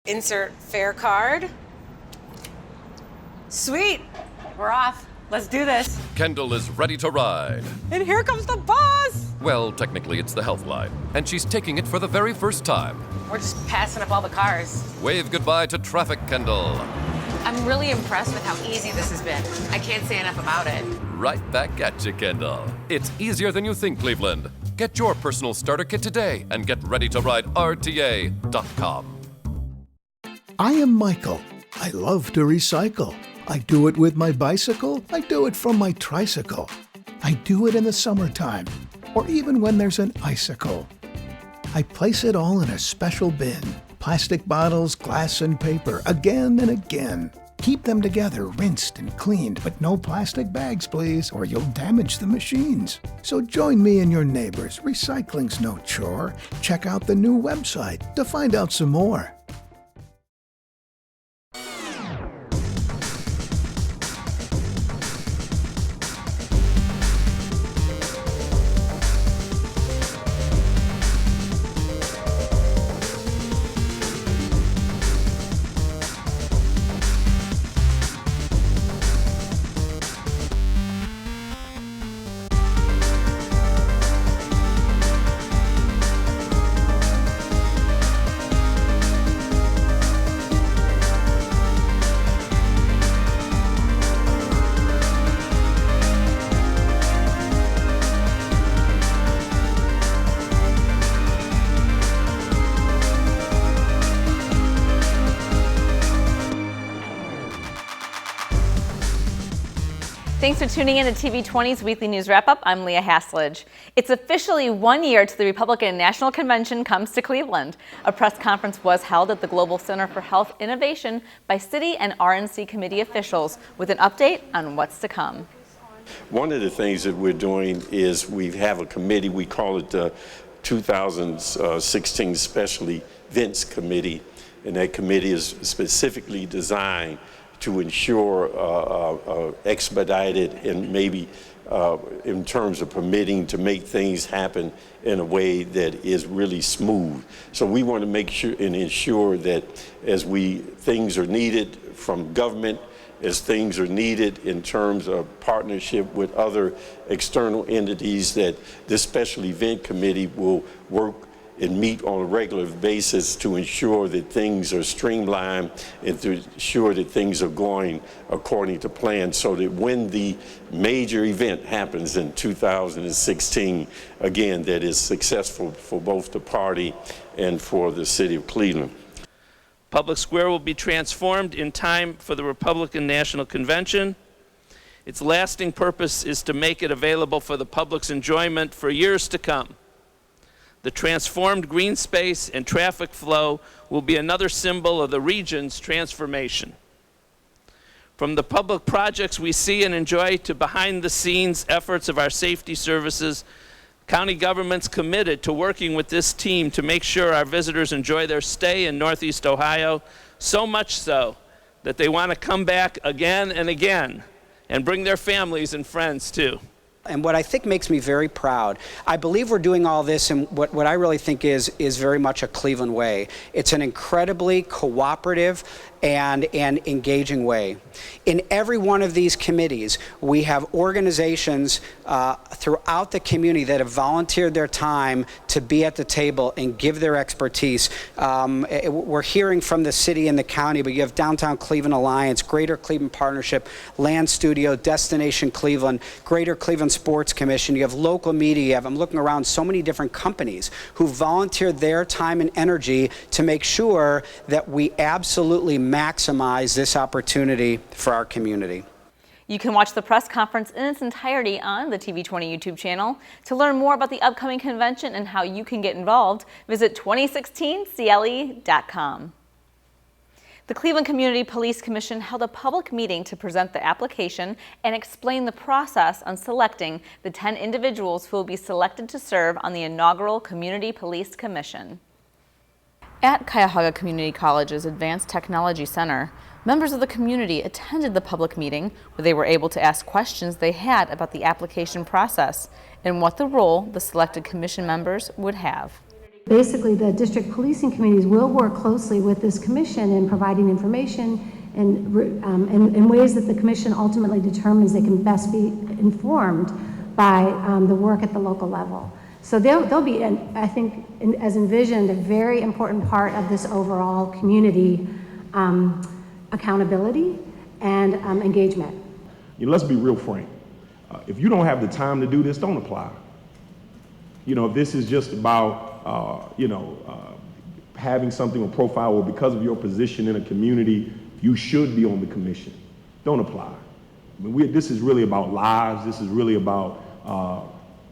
Insert fare card. Sweet, we're off. Let's do this. Kendall is ready to ride. And here comes the bus. Well, technically it's the health line, and she's taking it for the very first time. We're just passing up all the cars. Wave goodbye to traffic, Kendall. I'm really impressed with how easy this has been. I can't say enough about it. Right back at you, Kendall. It's easier than you think, Cleveland. Get your personal starter kit today and get ready to ride RTA.com. I am Michael. I love to recycle. I do it with my bicycle. I do it from my tricycle. I do it in the summertime, or even when there's an icicle. I place it all in a special bin. Plastic bottles, glass, and paper, again and again. Keep them together, rinsed and cleaned, but no plastic bags, please, or you'll damage the machines. So join me and your neighbors. Recycling's no chore. Check out the new website to find out some more. Thanks for tuning in to TV20's Weekly News Wrap-Up. I'm Leah Haslage. It's officially 1 year till the Republican National Convention comes to Cleveland. A press conference was held at the Global Center for Health Innovation by city and RNC committee officials with an update on what's to come. One of the things that we're doing is we have a committee, we call it the 2016 Special Events Committee, and that committee is specifically designed to ensure expedited and maybe in terms of permitting to make things happen in a way that is really smooth. So we want to make sure and ensure that as things are needed from government, as things are needed in terms of partnership with other external entities, that this special event committee will work and meet on a regular basis to ensure that things are streamlined and to ensure that things are going according to plan, so that when the major event happens in 2016, again, that is successful for both the party and for the city of Cleveland. Public Square will be transformed in time for the Republican National Convention. Its lasting purpose is to make it available for the public's enjoyment for years to come. The transformed green space and traffic flow will be another symbol of the region's transformation. From the public projects we see and enjoy to behind-the-scenes efforts of our safety services, county government's committed to working with this team to make sure our visitors enjoy their stay in Northeast Ohio, so much so that they want to come back again and again and bring their families and friends too. And what I think makes me very proud, I believe we're doing all this in what I really think is very much a Cleveland way. It's an incredibly cooperative and engaging way. In every one of these committees, we have organizations throughout the community that have volunteered their time to be at the table and give their expertise. We're hearing from the city and the county, but you have Downtown Cleveland Alliance, Greater Cleveland Partnership, Land Studio, Destination Cleveland, Greater Cleveland Sports Commission, you have local media, I'm looking around so many different companies who volunteered their time and energy to make sure that we absolutely maximize this opportunity for our community. You can watch the press conference in its entirety on the TV20 YouTube channel. To learn more about the upcoming convention and how you can get involved, visit 2016cle.com. The Cleveland Community Police Commission held a public meeting to present the application and explain the process on selecting the 10 individuals who will be selected to serve on the inaugural Community Police Commission. At Cuyahoga Community College's Advanced Technology Center, members of the community attended the public meeting where they were able to ask questions they had about the application process and what the role the selected commission members would have. Basically, the district policing committees will work closely with this commission in providing information and in ways that the commission ultimately determines they can best be informed by the work at the local level. So they'll be, I think, as envisioned, a very important part of this overall community accountability and engagement. Let's be real frank. If you don't have the time to do this, don't apply. If this is just about, having something on profile or because of your position in a community, you should be on the commission. Don't apply. This is really about lives. This is really about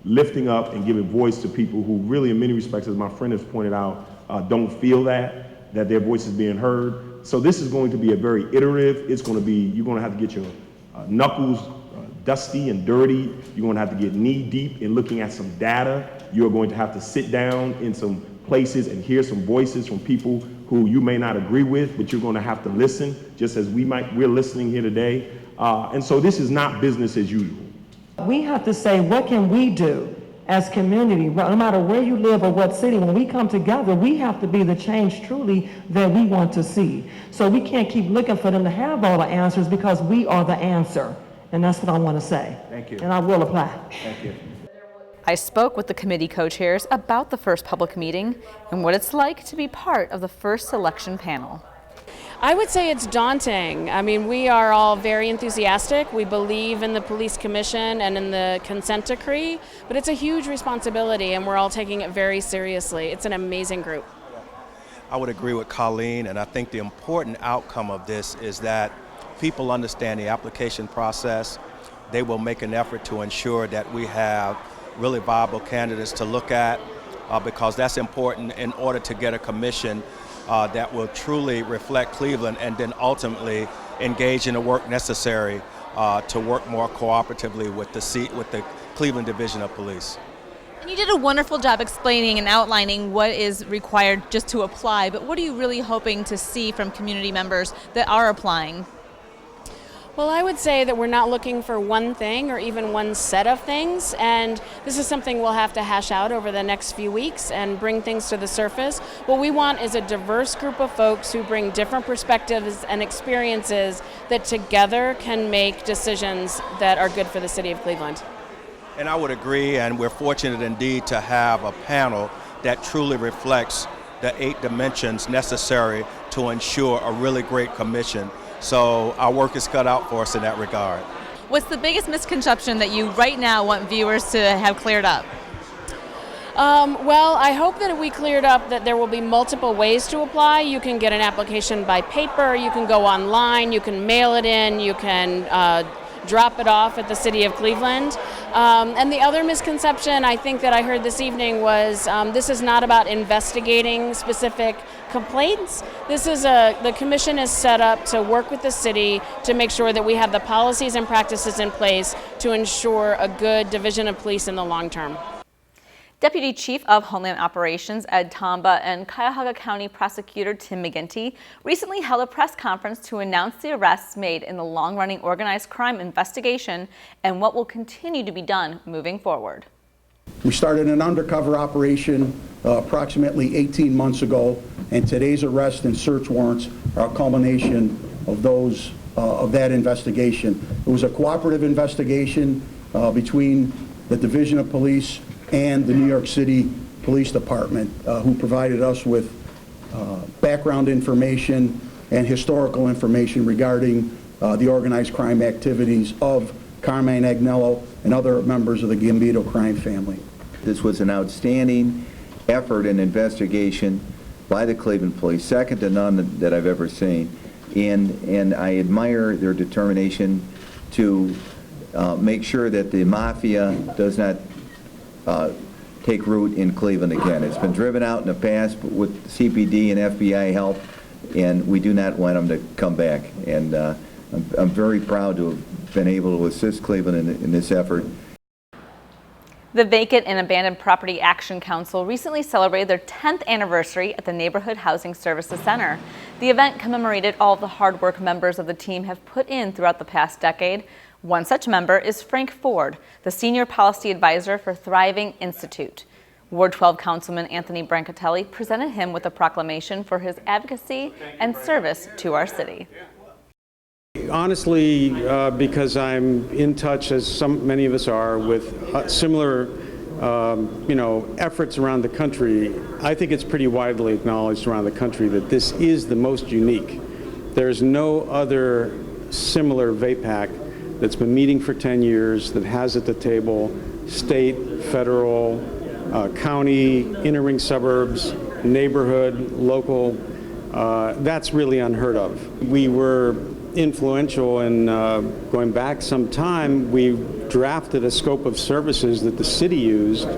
lifting up and giving voice to people who really, in many respects, as my friend has pointed out, don't feel that their voice is being heard. So this is going to be a very iterative. It's going to be, you're going to have to get your knuckles dusty and dirty. You're going to have to get knee deep in looking at some data. You're going to have to sit down in some places and hear some voices from people who you may not agree with, but you're going to have to listen, just as we're listening here today. And so this is not business as usual. We have to say, what can we do as community, no matter where you live or what city? When we come together, we have to be the change truly that we want to see. So we can't keep looking for them to have all the answers, because we are the answer. And that's what I want to say. Thank you. And I will apply. Thank you. I spoke with the committee co-chairs about the first public meeting and what it's like to be part of the first selection panel. I would say it's daunting. I mean, we are all very enthusiastic. We believe in the police commission and in the consent decree, but it's a huge responsibility and we're all taking it very seriously. It's an amazing group. I would agree with Colleen, and I think the important outcome of this is that people understand the application process. They will make an effort to ensure that we have really viable candidates to look at, because that's important in order to get a commission that will truly reflect Cleveland and then ultimately engage in the work necessary to work more cooperatively with the Cleveland Division of Police. And you did a wonderful job explaining and outlining what is required just to apply, but what are you really hoping to see from community members that are applying? Well, I would say that we're not looking for one thing or even one set of things, and this is something we'll have to hash out over the next few weeks and bring things to the surface. What we want is a diverse group of folks who bring different perspectives and experiences that together can make decisions that are good for the city of Cleveland. And I would agree, and we're fortunate indeed to have a panel that truly reflects the 8 dimensions necessary to ensure a really great commission. So our work is cut out for us in that regard. What's the biggest misconception that you right now want viewers to have cleared up? Well, I hope that we cleared up that there will be multiple ways to apply. You can get an application by paper, you can go online, you can mail it in, you can drop it off at the City of Cleveland. And the other misconception I think that I heard this evening was this is not about investigating specific complaints. The commission is set up to work with the city to make sure that we have the policies and practices in place to ensure a good division of police in the long term. Deputy Chief of Homeland Operations Ed Tomba and Cuyahoga County Prosecutor Tim McGinty recently held a press conference to announce the arrests made in the long-running organized crime investigation and what will continue to be done moving forward. We started an undercover operation approximately 18 months ago, and today's arrest and search warrants are a culmination of that investigation. It was a cooperative investigation between the Division of Police and the New York City Police Department, who provided us with background information and historical information regarding the organized crime activities of Carmine Agnello and other members of the Gambito crime family. This was an outstanding effort and investigation by the Cleveland Police, second to none that I've ever seen. And I admire their determination to make sure that the mafia does not take root in Cleveland again. It's been driven out in the past with CPD and FBI help, and we do not want them to come back. And I'm very proud to have been able to assist Cleveland in this effort. The Vacant and Abandoned Property Action Council recently celebrated their 10th anniversary at the Neighborhood Housing Services Center. The event commemorated all of the hard work members of the team have put in throughout the past decade. One such member is Frank Ford, the Senior Policy Advisor for Thriving Institute. Ward 12 Councilman Anthony Brancatelli presented him with a proclamation for his advocacy and service to our city. Honestly, because I'm in touch, as many of us are, with similar efforts around the country, I think it's pretty widely acknowledged around the country that this is the most unique. There's no other similar VAPAC that's been meeting for 10 years, that has at the table state, federal, county, inner ring suburbs, neighborhood, local. That's really unheard of. We were influential in going back some time. We drafted a scope of services that the city used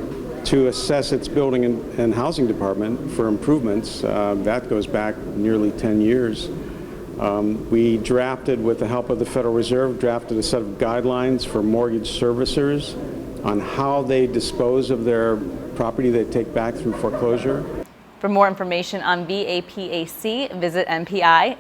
to assess its building and housing department for improvements. That goes back nearly 10 years. We drafted, with the help of the Federal Reserve, drafted a set of guidelines for mortgage servicers on how they dispose of their property they take back through foreclosure. For more information on VAPAC, visit npi-cle.org.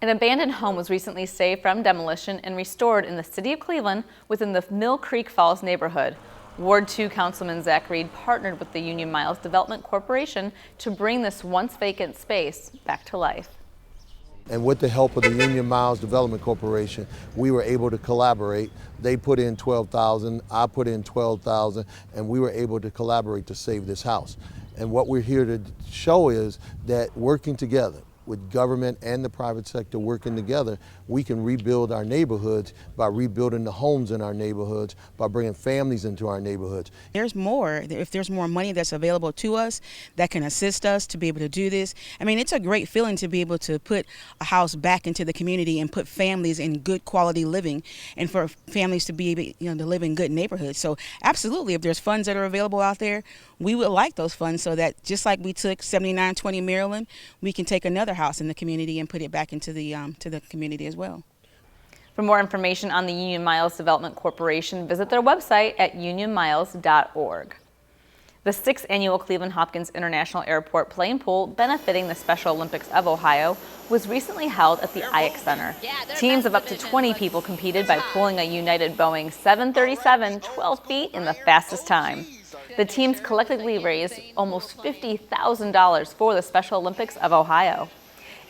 An abandoned home was recently saved from demolition and restored in the city of Cleveland within the Mill Creek Falls neighborhood. Ward 2 Councilman Zach Reed partnered with the Union Miles Development Corporation to bring this once vacant space back to life. And with the help of the Union Miles Development Corporation, we were able to collaborate. They put in $12,000, I put in $12,000, and we were able to collaborate to save this house. And what we're here to show is that working together, with government and the private sector working together, we can rebuild our neighborhoods by rebuilding the homes in our neighborhoods, by bringing families into our neighborhoods. There's more, if there's more money that's available to us that can assist us to be able to do this. I mean, it's a great feeling to be able to put a house back into the community and put families in good quality living, and for families to be able to live in good neighborhoods. So absolutely, if there's funds that are available out there, we would like those funds so that just like we took 7920 Maryland, we can take another house in the community and put it back into the community as well. For more information on the Union Miles Development Corporation, visit their website at unionmiles.org. The 6th annual Cleveland Hopkins International Airport Playing Pool, benefiting the Special Olympics of Ohio, was recently held at the IAC Center. Teams of up to 20 people competed by pulling a United Boeing 737 12 feet in the fastest time. The teams collectively raised almost $50,000 for the Special Olympics of Ohio.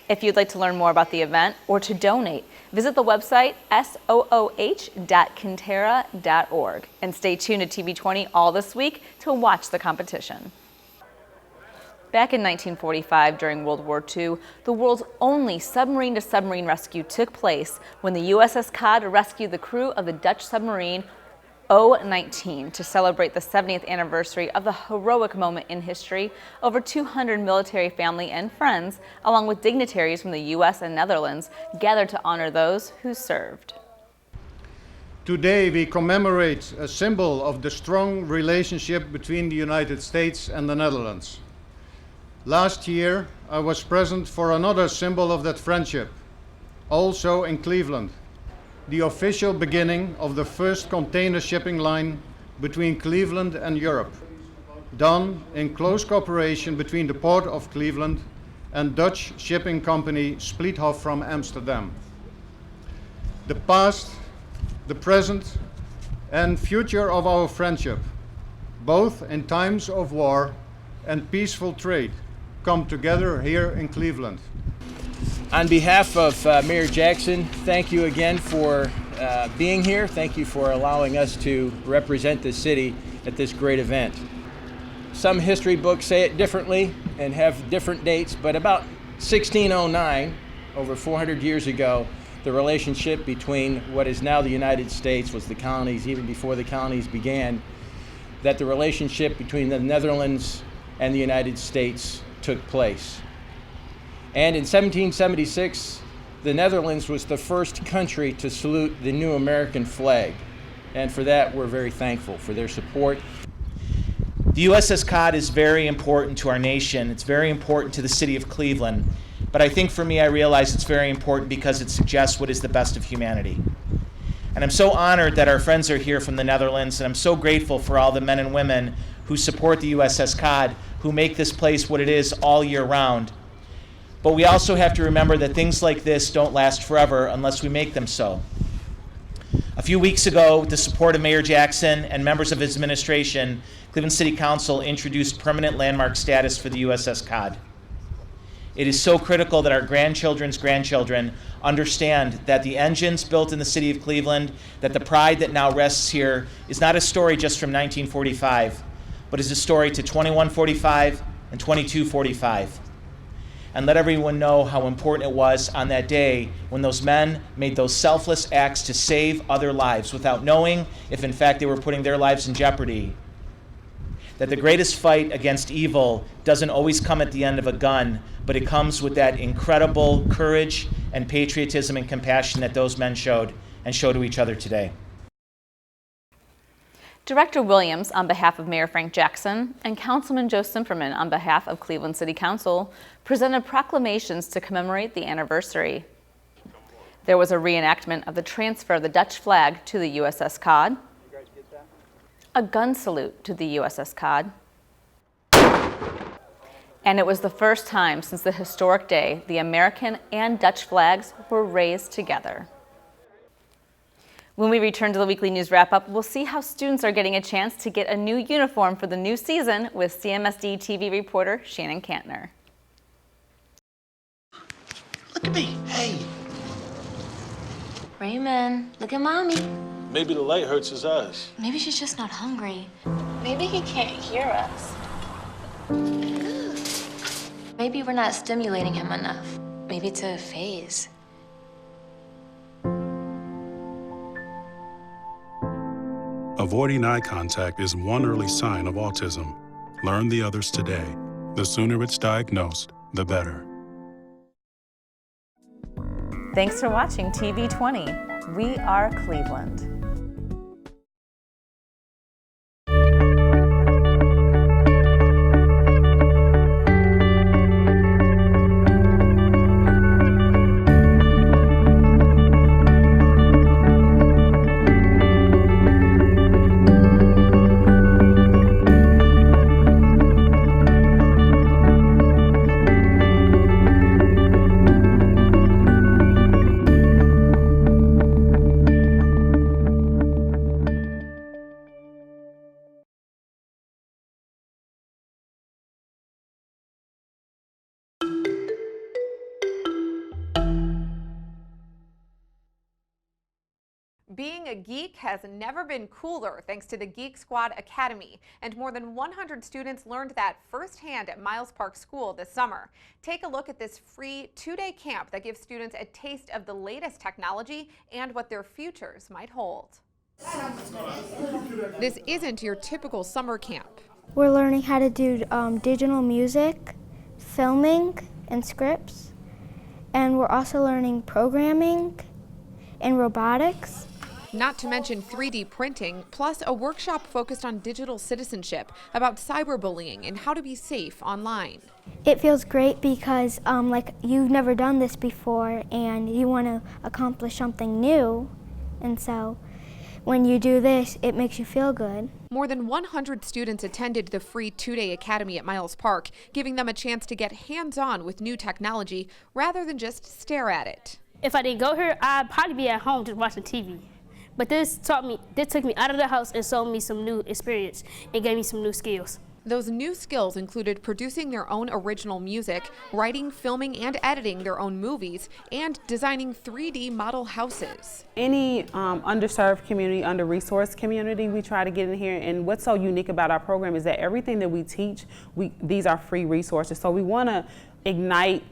If you'd like to learn more about the event or to donate, visit the website sooh.kinterra.org and stay tuned to TV20 all this week to watch the competition. Back in 1945, during World War II, the world's only submarine-to-submarine rescue took place when the USS Cod rescued the crew of the Dutch submarine O-19 to celebrate the 70th anniversary of the heroic moment in history. Over 200 military family and friends, along with dignitaries from the U.S. and Netherlands, gathered to honor those who served. Today we commemorate a symbol of the strong relationship between the United States and the Netherlands. Last year I was present for another symbol of that friendship, also in Cleveland. The official beginning of the first container shipping line between Cleveland and Europe, done in close cooperation between the Port of Cleveland and Dutch shipping company Spliethoff from Amsterdam. The past, the present, and future of our friendship, both in times of war and peaceful trade, come together here in Cleveland. On behalf of Mayor Jackson, thank you again for being here. Thank you for allowing us to represent the city at this great event. Some history books say it differently and have different dates, but about 1609, over 400 years ago, the relationship between what is now the United States was the colonies, even before the colonies began, that the relationship between the Netherlands and the United States took place. And in 1776, the Netherlands was the first country to salute the new American flag. And for that, we're very thankful for their support. The USS Cod is very important to our nation. It's very important to the city of Cleveland. But I think for me, I realize it's very important because it suggests what is the best of humanity. And I'm so honored that our friends are here from the Netherlands, and I'm so grateful for all the men and women who support the USS Cod, who make this place what it is all year round. But we also have to remember that things like this don't last forever unless we make them so. A few weeks ago, with the support of Mayor Jackson and members of his administration, Cleveland City Council introduced permanent landmark status for the USS Cod. It is so critical that our grandchildren's grandchildren understand that the engines built in the city of Cleveland, that the pride that now rests here is not a story just from 1945, but is a story to 2145 and 2245. And let everyone know how important it was on that day when those men made those selfless acts to save other lives without knowing if in fact they were putting their lives in jeopardy. That the greatest fight against evil doesn't always come at the end of a gun, but it comes with that incredible courage and patriotism and compassion that those men showed and show to each other today. Director Williams, on behalf of Mayor Frank Jackson, and Councilman Joe Simperman, on behalf of Cleveland City Council, presented proclamations to commemorate the anniversary. There was a reenactment of the transfer of the Dutch flag to the USS Cod, a gun salute to the USS Cod, and it was the first time since the historic day the American and Dutch flags were raised together. When we return to the weekly news wrap-up, we'll see how students are getting a chance to get a new uniform for the new season with CMSD TV reporter Shannon Kantner. Look at me, hey. Raymond, look at Mommy. Maybe the light hurts his eyes. Maybe she's just not hungry. Maybe he can't hear us. Maybe we're not stimulating him enough. Maybe it's a phase. Avoiding eye contact is one early sign of autism. Learn the others today. The sooner it's diagnosed, the better. Thanks for watching TV20. We are Cleveland. Being a geek has never been cooler thanks to the Geek Squad Academy, and more than 100 students learned that firsthand at Miles Park School this summer. Take a look at this free 2-day camp that gives students a taste of the latest technology and what their futures might hold. This isn't your typical summer camp. We're learning how to do digital music, filming, and scripts, and we're also learning programming and robotics. Not to mention 3D printing, plus a workshop focused on digital citizenship, about cyberbullying and how to be safe online. It feels great because like you've never done this before and you want to accomplish something new, and so when you do this, it makes you feel good. More than 100 students attended the free 2-day academy at Miles Park, giving them a chance to get hands-on with new technology rather than just stare at it. If I didn't go here, I'd probably be at home just watching TV. But this took me out of the house and showed me some new experience and gave me some new skills. Those new skills included producing their own original music, writing, filming, and editing their own movies, and designing 3D model houses. Any underserved community, under-resourced community, we try to get in here. And what's so unique about our program is that everything that we teach, these are free resources. So we want to ignite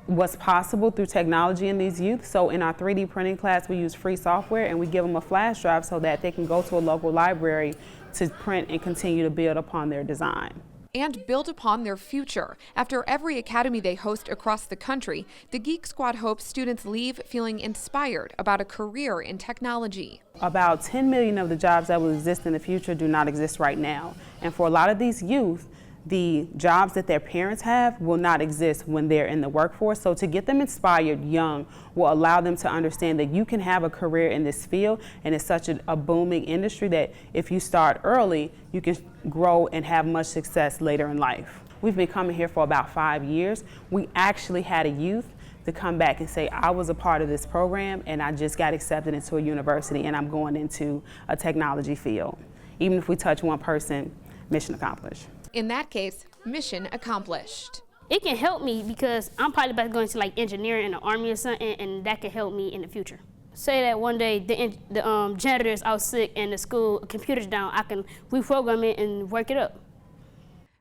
what's possible through technology in these youth. So in our 3D printing class, we use free software and we give them a flash drive so that they can go to a local library to print and continue to build upon their design. And build upon their future. After every academy they host across the country, the Geek Squad hopes students leave feeling inspired about a career in technology. About 10 million of the jobs that will exist in the future do not exist right now. And for a lot of these youth, the jobs that their parents have will not exist when they're in the workforce. So to get them inspired young will allow them to understand that you can have a career in this field, and it's such a booming industry that if you start early, you can grow and have much success later in life. We've been coming here for about 5 years. We actually had a youth to come back and say, I was a part of this program and I just got accepted into a university and I'm going into a technology field. Even if we touch one person, mission accomplished. In that case, mission accomplished. It can help me because I'm probably about to go into like engineering in the Army or something, and that can help me in the future. Say that one day the janitor is out sick and the school computer's down, I can reprogram it and work it up.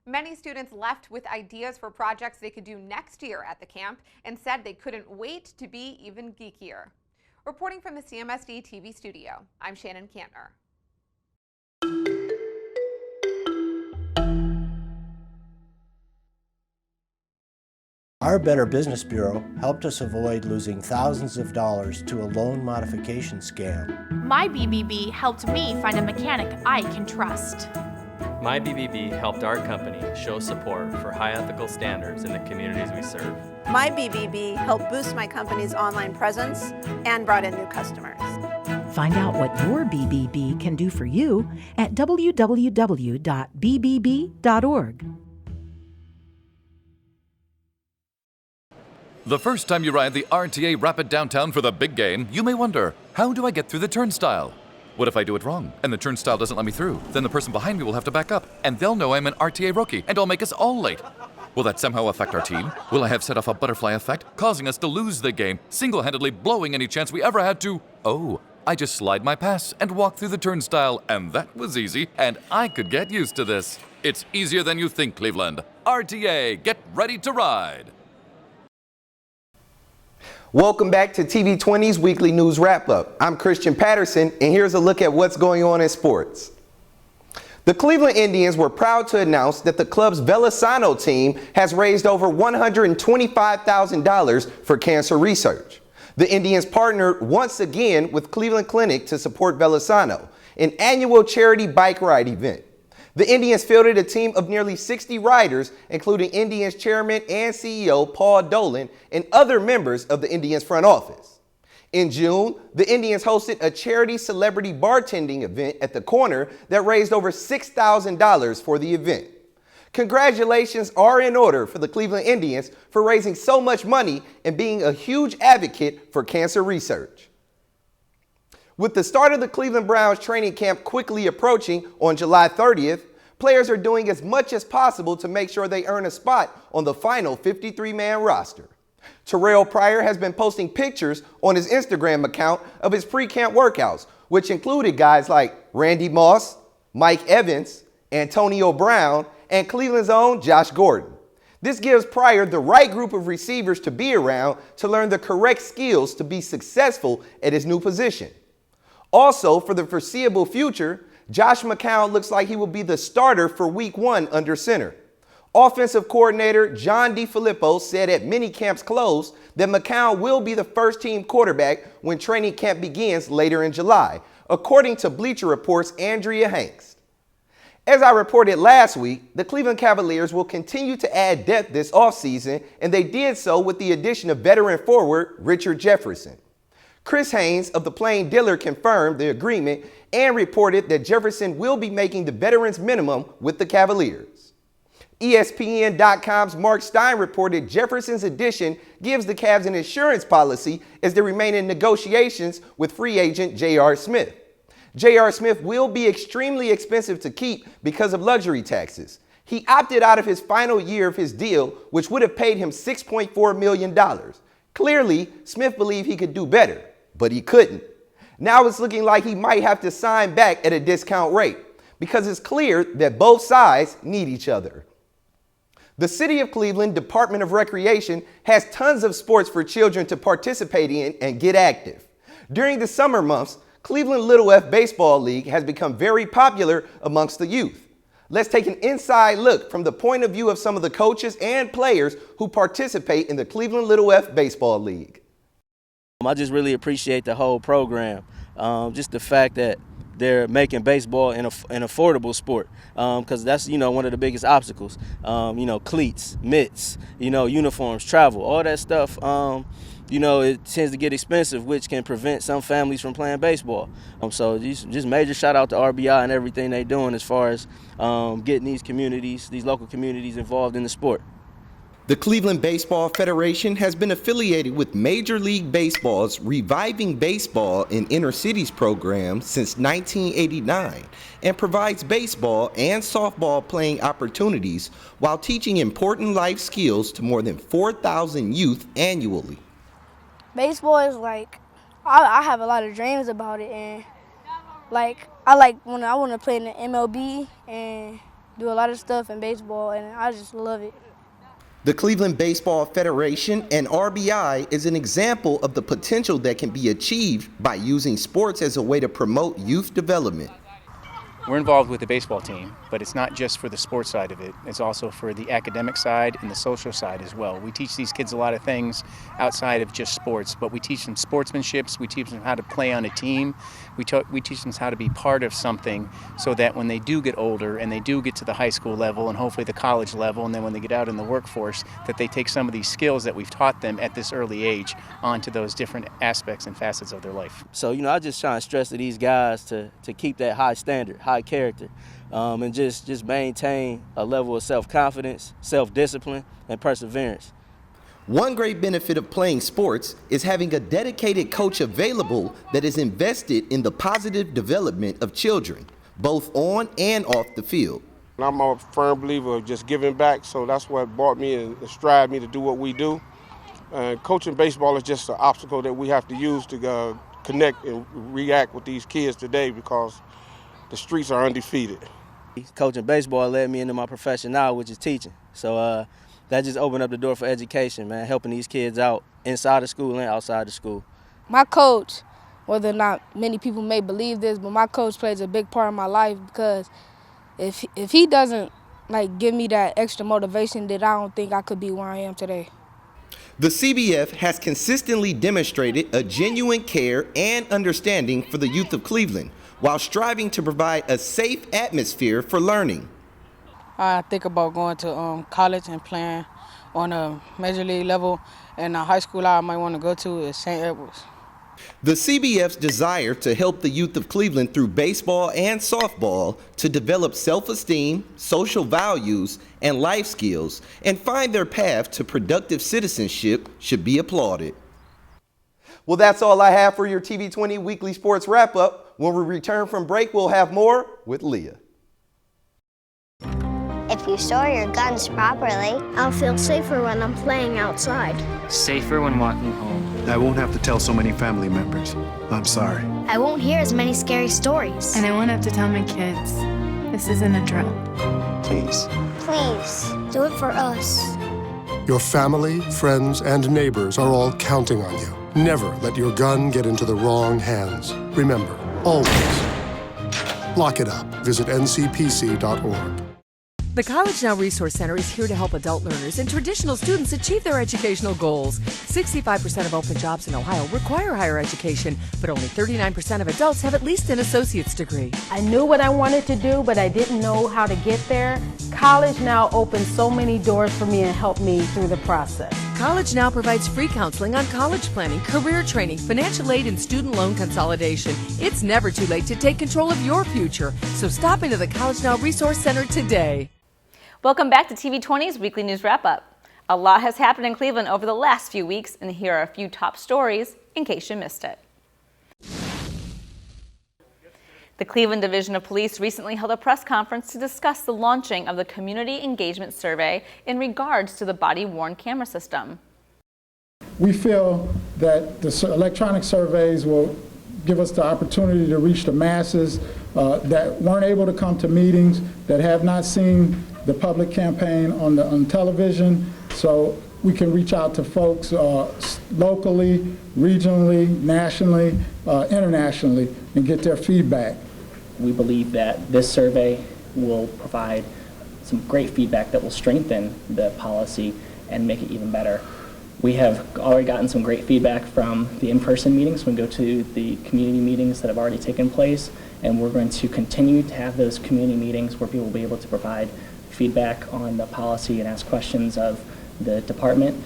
Many students left with ideas for projects they could do next year at the camp and said they couldn't wait to be even geekier. Reporting from the CMSD TV studio, I'm Shannon Kantner. Our Better Business Bureau helped us avoid losing thousands of dollars to a loan modification scam. My BBB helped me find a mechanic I can trust. My BBB helped our company show support for high ethical standards in the communities we serve. My BBB helped boost my company's online presence and brought in new customers. Find out what your BBB can do for you at www.bbb.org. The first time you ride the RTA Rapid downtown for the big game, you may wonder, how do I get through the turnstile? What if I do it wrong and the turnstile doesn't let me through? Then the person behind me will have to back up, and they'll know I'm an RTA rookie, and I'll make us all late. Will that somehow affect our team? Will I have set off a butterfly effect, causing us to lose the game, single-handedly blowing any chance we ever had to? Oh, I just slide my pass and walk through the turnstile, and that was easy, and I could get used to this. It's easier than you think, Cleveland. RTA, get ready to ride. Welcome back to TV20's Weekly News Wrap-Up. I'm Christian Patterson, and here's a look at what's going on in sports. The Cleveland Indians were proud to announce that the club's Velosano team has raised over $125,000 for cancer research. The Indians partnered once again with Cleveland Clinic to support Velosano, an annual charity bike ride event. The Indians fielded a team of nearly 60 riders, including Indians chairman and CEO Paul Dolan and other members of the Indians front office. In June, the Indians hosted a charity celebrity bartending event at the Corner that raised over $6,000 for the event. Congratulations are in order for the Cleveland Indians for raising so much money and being a huge advocate for cancer research. With the start of the Cleveland Browns training camp quickly approaching on July 30th, players are doing as much as possible to make sure they earn a spot on the final 53-man roster. Terrell Pryor has been posting pictures on his Instagram account of his pre-camp workouts, which included guys like Randy Moss, Mike Evans, Antonio Brown, and Cleveland's own Josh Gordon. This gives Pryor the right group of receivers to be around to learn the correct skills to be successful at his new position. Also, for the foreseeable future, Josh McCown looks like he will be the starter for Week 1 under center. Offensive coordinator John DeFilippo said at minicamp's close that McCown will be the first-team quarterback when training camp begins later in July, according to Bleacher Report's Andrea Hanks. As I reported last week, the Cleveland Cavaliers will continue to add depth this offseason, and they did so with the addition of veteran forward Richard Jefferson. Chris Haynes of the Plain Dealer confirmed the agreement and reported that Jefferson will be making the veterans minimum with the Cavaliers. ESPN.com's Mark Stein reported Jefferson's addition gives the Cavs an insurance policy as they remain in negotiations with free agent J.R. Smith. J.R. Smith will be extremely expensive to keep because of luxury taxes. He opted out of his final year of his deal, which would have paid him $6.4 million. Clearly, Smith believed he could do better, but he couldn't. Now it's looking like he might have to sign back at a discount rate because it's clear that both sides need each other. The City of Cleveland Department of Recreation has tons of sports for children to participate in and get active. During the summer months, Cleveland Little F Baseball League has become very popular amongst the youth. Let's take an inside look from the point of view of some of the coaches and players who participate in the Cleveland Little F Baseball League. I just really appreciate the whole program. Just the fact that they're making baseball an affordable sport, because that's, one of the biggest obstacles. Cleats, mitts, uniforms, travel, all that stuff. It tends to get expensive, which can prevent some families from playing baseball. So just major shout out to RBI and everything they're doing as far as getting these local communities involved in the sport. The Cleveland Baseball Federation has been affiliated with Major League Baseball's Reviving Baseball in Inner Cities program since 1989 and provides baseball and softball playing opportunities while teaching important life skills to more than 4,000 youth annually. Baseball is like, I have a lot of dreams about it, and I want to play in the MLB and do a lot of stuff in baseball, and I just love it. The Cleveland Baseball Federation and RBI is an example of the potential that can be achieved by using sports as a way to promote youth development. We're involved with the baseball team, but it's not just for the sports side of it. It's also for the academic side and the social side as well. We teach these kids a lot of things outside of just sports, but we teach them sportsmanship, we teach them how to play on a team, we teach them how to be part of something so that when they do get older and they do get to the high school level and hopefully the college level, and then when they get out in the workforce, that they take some of these skills that we've taught them at this early age onto those different aspects and facets of their life. So, I just try to stress to these guys to keep that high standard, high character, and just maintain a level of self-confidence, self-discipline, and perseverance. One great benefit of playing sports is having a dedicated coach available that is invested in the positive development of children, both on and off the field. I'm a firm believer of just giving back, so that's what brought me and inspired me to do what we do. Coaching baseball is just an obstacle that we have to use to connect and react with these kids today because the streets are undefeated. Coaching baseball led me into my profession now, which is teaching. So that just opened up the door for education, man, helping these kids out inside of school and outside of school. My coach, whether or not many people may believe this, but my coach plays a big part of my life because if he doesn't give me that extra motivation, then I don't think I could be where I am today. The CBF has consistently demonstrated a genuine care and understanding for the youth of Cleveland while striving to provide a safe atmosphere for learning. I think about going to college and playing on a major league level, and a high school I might want to go to is St. Edwards. The CBF's desire to help the youth of Cleveland through baseball and softball to develop self-esteem, social values, and life skills and find their path to productive citizenship should be applauded. Well, that's all I have for your TV20 Weekly Sports Wrap-Up. When we return from break, we'll have more with Leah. If you store your guns properly, I'll feel safer when I'm playing outside. Safer when walking home. I won't have to tell so many family members. I'm sorry. I won't hear as many scary stories. And I won't have to tell my kids. This isn't a drill. Please. Please, do it for us. Your family, friends, and neighbors are all counting on you. Never let your gun get into the wrong hands. Remember, always, lock it up. Visit ncpc.org. The College Now Resource Center is here to help adult learners and traditional students achieve their educational goals. 65% of open jobs in Ohio require higher education, but only 39% of adults have at least an associate's degree. I knew what I wanted to do, but I didn't know how to get there. College Now opened so many doors for me and helped me through the process. College Now provides free counseling on college planning, career training, financial aid, and student loan consolidation. It's never too late to take control of your future, so stop into the College Now Resource Center today. Welcome back to TV20's Weekly News Wrap-Up. A lot has happened in Cleveland over the last few weeks, and here are a few top stories in case you missed it. The Cleveland Division of Police recently held a press conference to discuss the launching of the Community Engagement Survey in regards to the body-worn camera system. We feel that the electronic surveys will give us the opportunity to reach the masses that weren't able to come to meetings, that have not seen the public campaign on television, so we can reach out to folks locally, regionally, nationally, internationally, and get their feedback. We believe that this survey will provide some great feedback that will strengthen the policy and make it even better. We have already gotten some great feedback from the in-person meetings. We go to the community meetings that have already taken place, and we're going to continue to have those community meetings where people will be able to provide feedback on the policy and ask questions of the department.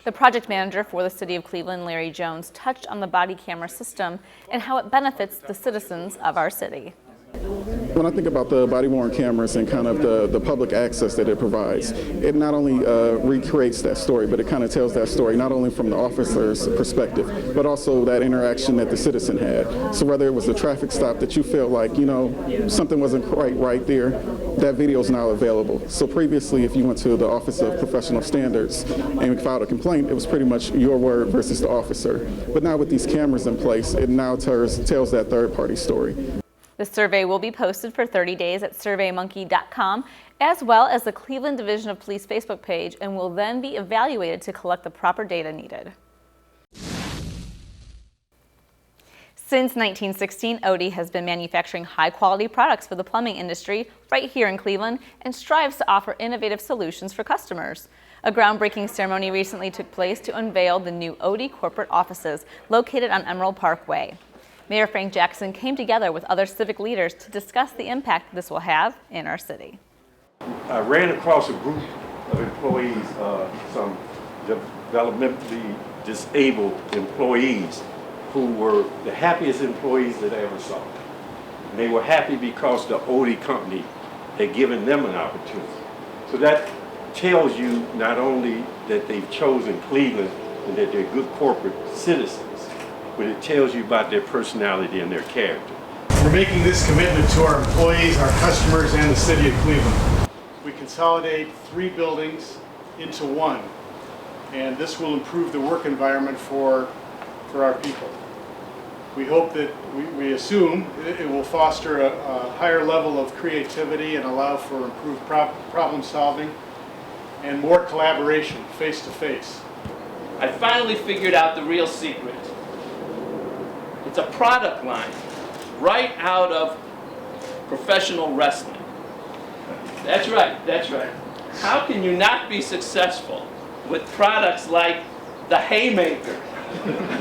The project manager for the City of Cleveland, Larry Jones, touched on the body camera system and how it benefits the citizens of our city. When I think about the body-worn cameras and kind of the public access that it provides, it not only recreates that story, but it kind of tells that story not only from the officer's perspective, but also that interaction that the citizen had. So whether it was a traffic stop that you felt like, you know, something wasn't quite right there, that video is now available. So previously, if you went to the Office of Professional Standards and filed a complaint, it was pretty much your word versus the officer. But now with these cameras in place, it now tells that third-party story. The survey will be posted for 30 days at surveymonkey.com, as well as the Cleveland Division of Police Facebook page, and will then be evaluated to collect the proper data needed. Since 1916, Odie has been manufacturing high-quality products for the plumbing industry right here in Cleveland and strives to offer innovative solutions for customers. A groundbreaking ceremony recently took place to unveil the new Odie corporate offices located on Emerald Parkway. Mayor Frank Jackson came together with other civic leaders to discuss the impact this will have in our city. I ran across a group of employees, some developmentally disabled employees who were the happiest employees that I ever saw. And they were happy because the Odie company had given them an opportunity. So that tells you not only that they've chosen Cleveland and that they're good corporate citizens, but it tells you about their personality and their character. We're making this commitment to our employees, our customers, and the city of Cleveland. We consolidate 3 buildings into one, and this will improve the work environment for our people. We hope that, we assume, it will foster a higher level of creativity and allow for improved problem solving and more collaboration face to face. I finally figured out the real secret. It's a product line right out of professional wrestling. That's right, that's right. How can you not be successful with products like the Haymaker,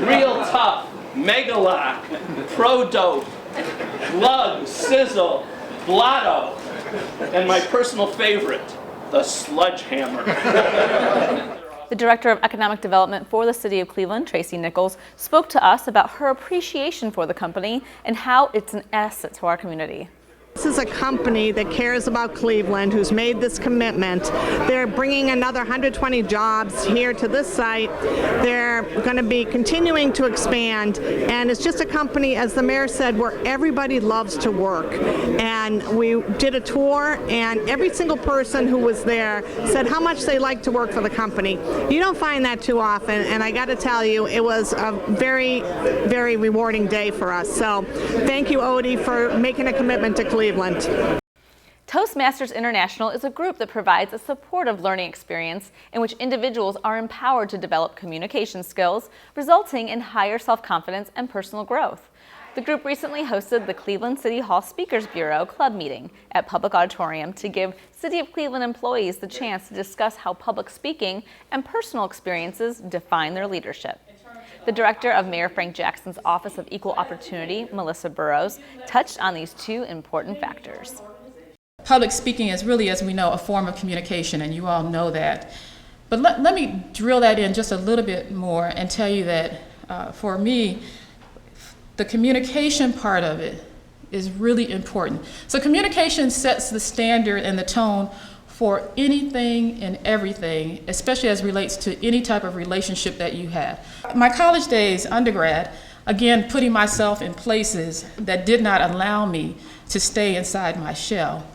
Real Tough, Mega Lock, Pro Dope, Lug, Sizzle, Blotto, and my personal favorite, the Sludge Hammer. The Director of Economic Development for the City of Cleveland, Tracy Nichols, spoke to us about her appreciation for the company and how it's an asset to our community. This is a company that cares about Cleveland, who's made this commitment. They're bringing another 120 jobs here to this site. They're going to be continuing to expand, and it's just a company, as the mayor said, where everybody loves to work. And we did a tour, and every single person who was there said how much they like to work for the company. You don't find that too often, and I got to tell you, it was a very, very rewarding day for us. So thank you, Odie, for making a commitment to Cleveland. Toastmasters International is a group that provides a supportive learning experience in which individuals are empowered to develop communication skills, resulting in higher self-confidence and personal growth. The group recently hosted the Cleveland City Hall Speakers Bureau Club meeting at Public Auditorium to give City of Cleveland employees the chance to discuss how public speaking and personal experiences define their leadership. The director of Mayor Frank Jackson's Office of Equal Opportunity, Melissa Burrows, touched on these 2 important factors. Public speaking is really, as we know, a form of communication, and you all know that. But let me drill that in just a little bit more and tell you that for me, the communication part of it is really important. So communication sets the standard and the tone for anything and everything, especially as it relates to any type of relationship that you have. My college days, undergrad, again, putting myself in places that did not allow me to stay inside my shell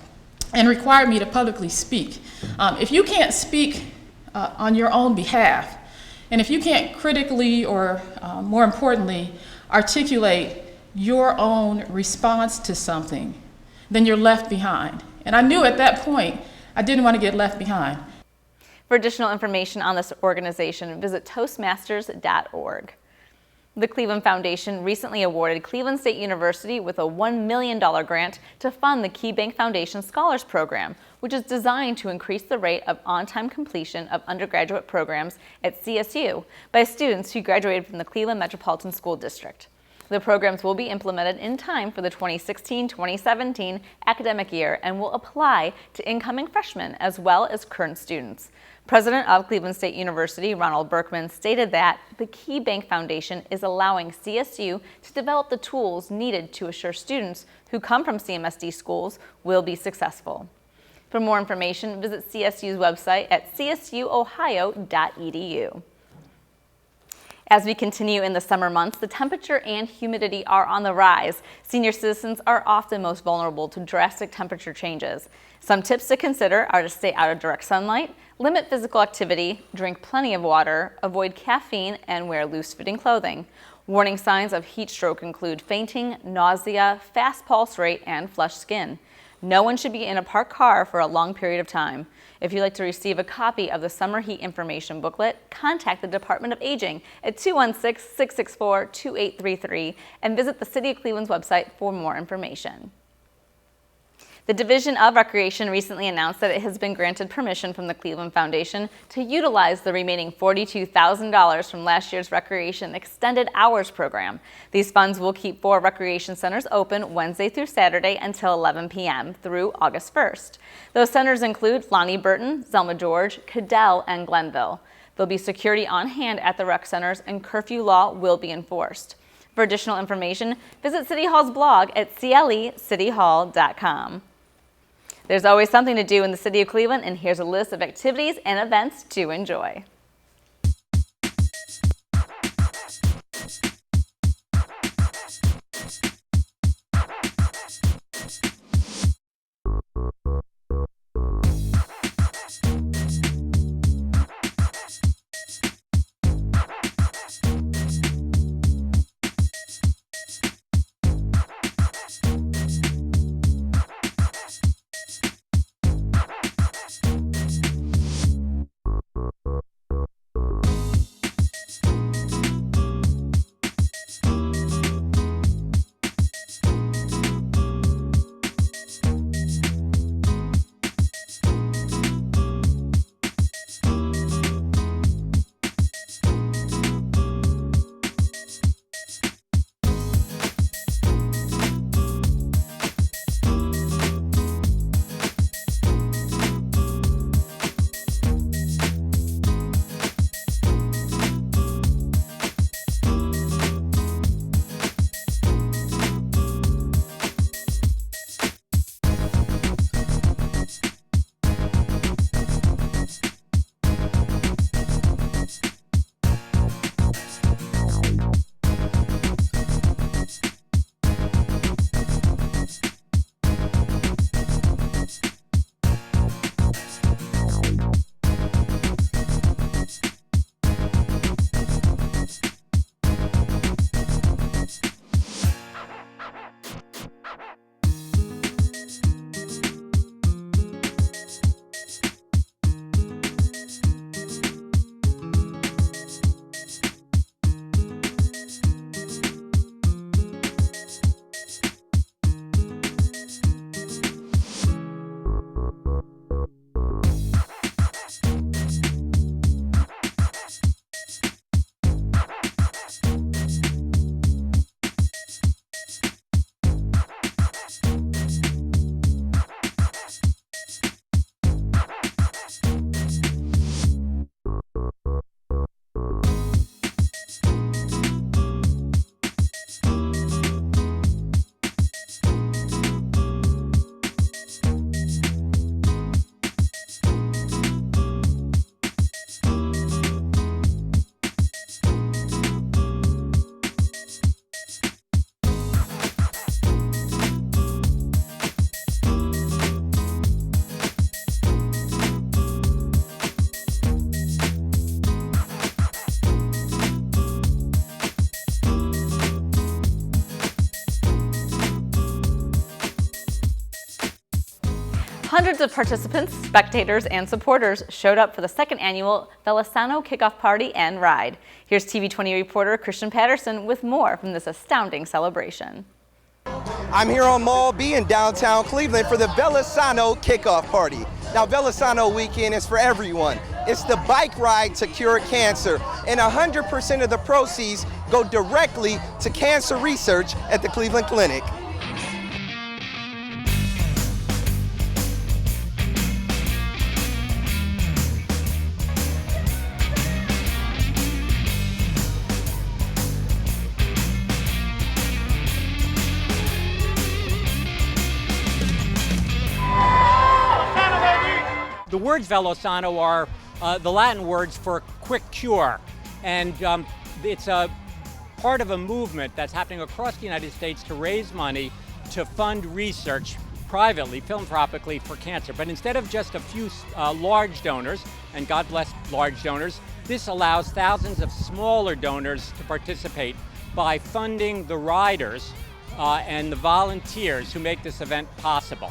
and required me to publicly speak. If you can't speak on your own behalf, and if you can't critically or more importantly, articulate your own response to something, then you're left behind. And I knew at that point, I didn't want to get left behind. For additional information on this organization, visit Toastmasters.org. The Cleveland Foundation recently awarded Cleveland State University with a $1 million grant to fund the KeyBank Foundation Scholars Program, which is designed to increase the rate of on-time completion of undergraduate programs at CSU by students who graduated from the Cleveland Metropolitan School District. The programs will be implemented in time for the 2016-2017 academic year and will apply to incoming freshmen as well as current students. President of Cleveland State University, Ronald Berkman, stated that the Key Bank Foundation is allowing CSU to develop the tools needed to assure students who come from CMSD schools will be successful. For more information, visit CSU's website at csuohio.edu. As we continue in the summer months, the temperature and humidity are on the rise. Senior citizens are often most vulnerable to drastic temperature changes. Some tips to consider are to stay out of direct sunlight, limit physical activity, drink plenty of water, avoid caffeine, and wear loose-fitting clothing. Warning signs of heat stroke include fainting, nausea, fast pulse rate, and flushed skin. No one should be in a parked car for a long period of time. If you'd like to receive a copy of the Summer Heat Information Booklet, contact the Department of Aging at 216-664-2833 and visit the City of Cleveland's website for more information. The Division of Recreation recently announced that it has been granted permission from the Cleveland Foundation to utilize the remaining $42,000 from last year's Recreation Extended Hours program. These funds will keep 4 recreation centers open Wednesday through Saturday until 11 p.m. through August 1st. Those centers include Lonnie Burton, Zelma George, Cadell, and Glenville. There'll be security on hand at the rec centers and curfew law will be enforced. For additional information, visit City Hall's blog at clecityhall.com. There's always something to do in the City of Cleveland, and here's a list of activities and events to enjoy. Hundreds of participants, spectators, and supporters showed up for the second annual Velisano Kickoff Party and Ride. Here's TV20 reporter Christian Patterson with more from this astounding celebration. I'm here on Mall B in downtown Cleveland for the Velisano Kickoff Party. Now, Velisano weekend is for everyone. It's the bike ride to cure cancer, and 100% of the proceeds go directly to cancer research at the Cleveland Clinic. The words velosano are the Latin words for quick cure, and it's a part of a movement that's happening across the United States to raise money to fund research privately, philanthropically, for cancer. But instead of just a few large donors, and God bless large donors, this allows thousands of smaller donors to participate by funding the riders and the volunteers who make this event possible.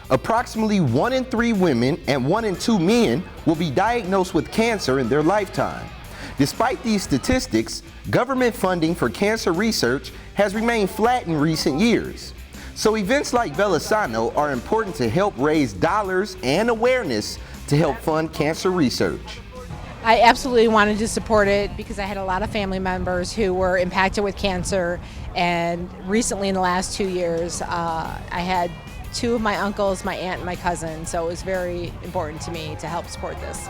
Approximately 1 in 3 women and 1 in 2 men will be diagnosed with cancer in their lifetime. Despite these statistics, government funding for cancer research has remained flat in recent years. So events like Velosano are important to help raise dollars and awareness to help fund cancer research. I absolutely wanted to support it because I had a lot of family members who were impacted with cancer, and recently in the last 2 years I had 2 of my uncles, my aunt and my cousin, so it was very important to me to help support this.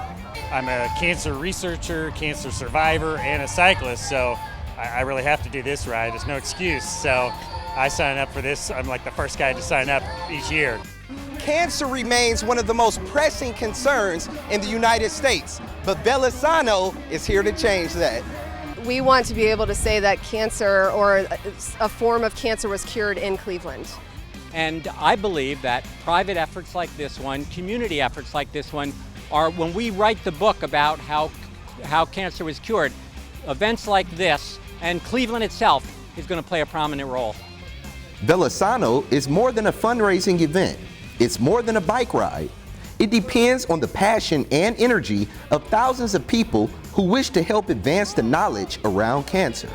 I'm a cancer researcher, cancer survivor, and a cyclist, so I really have to do this ride. There's no excuse, so I signed up for this. I'm like the first guy to sign up each year. Cancer remains one of the most pressing concerns in the United States, but Velosano is here to change that. We want to be able to say that cancer or a form of cancer was cured in Cleveland. And I believe that private efforts like this one, community efforts like this one, are when we write the book about how cancer was cured, events like this and Cleveland itself is going to play a prominent role. Velosano is more than a fundraising event. It's more than a bike ride. It depends on the passion and energy of thousands of people who wish to help advance the knowledge around cancer.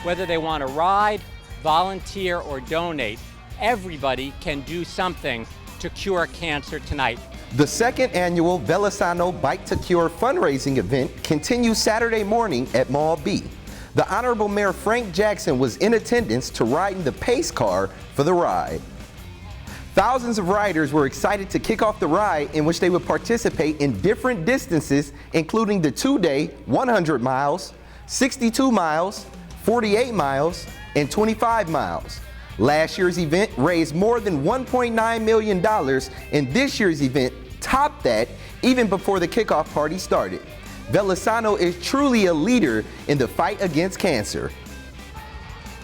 Whether they want to ride, volunteer, or donate, everybody can do something to cure cancer tonight. The second annual Velosano Bike to Cure fundraising event continues Saturday morning at Mall B. The Honorable Mayor Frank Jackson was in attendance to ride in the pace car for the ride. Thousands of riders were excited to kick off the ride, in which they would participate in different distances, including the 2-day 100 miles, 62 miles, 48 miles, and 25 miles. Last year's event raised more than $1.9 million, and this year's event topped that even before the kickoff party started. Velosano is truly a leader in the fight against cancer.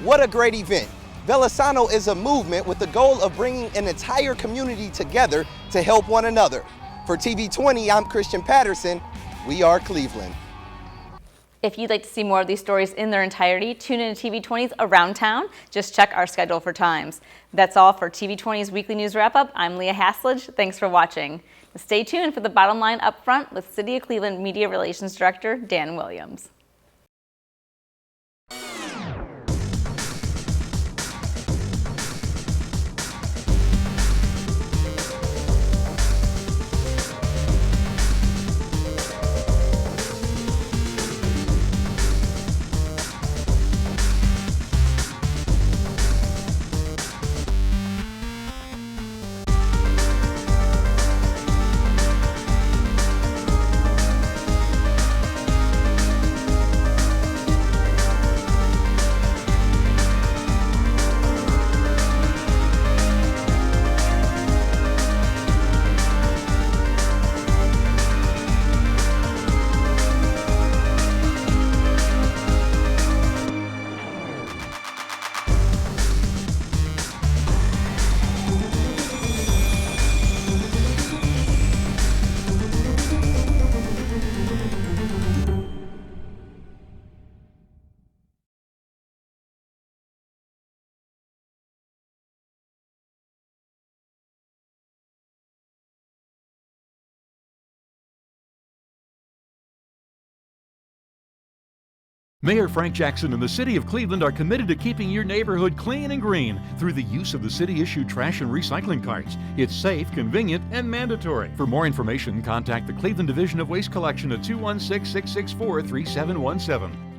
What a great event! Velosano is a movement with the goal of bringing an entire community together to help one another. For TV20, I'm Christian Patterson. We are Cleveland. If you'd like to see more of these stories in their entirety, tune in to TV20's Around Town. Just check our schedule for times. That's all for TV20's Weekly News Wrap-Up. I'm Leah Haslage. Thanks for watching. Stay tuned for the bottom line up front with City of Cleveland Media Relations Director Dan Williams. Mayor Frank Jackson and the City of Cleveland are committed to keeping your neighborhood clean and green through the use of the city-issued trash and recycling carts. It's safe, convenient, and mandatory. For more information, contact the Cleveland Division of Waste Collection at 216-664-3717.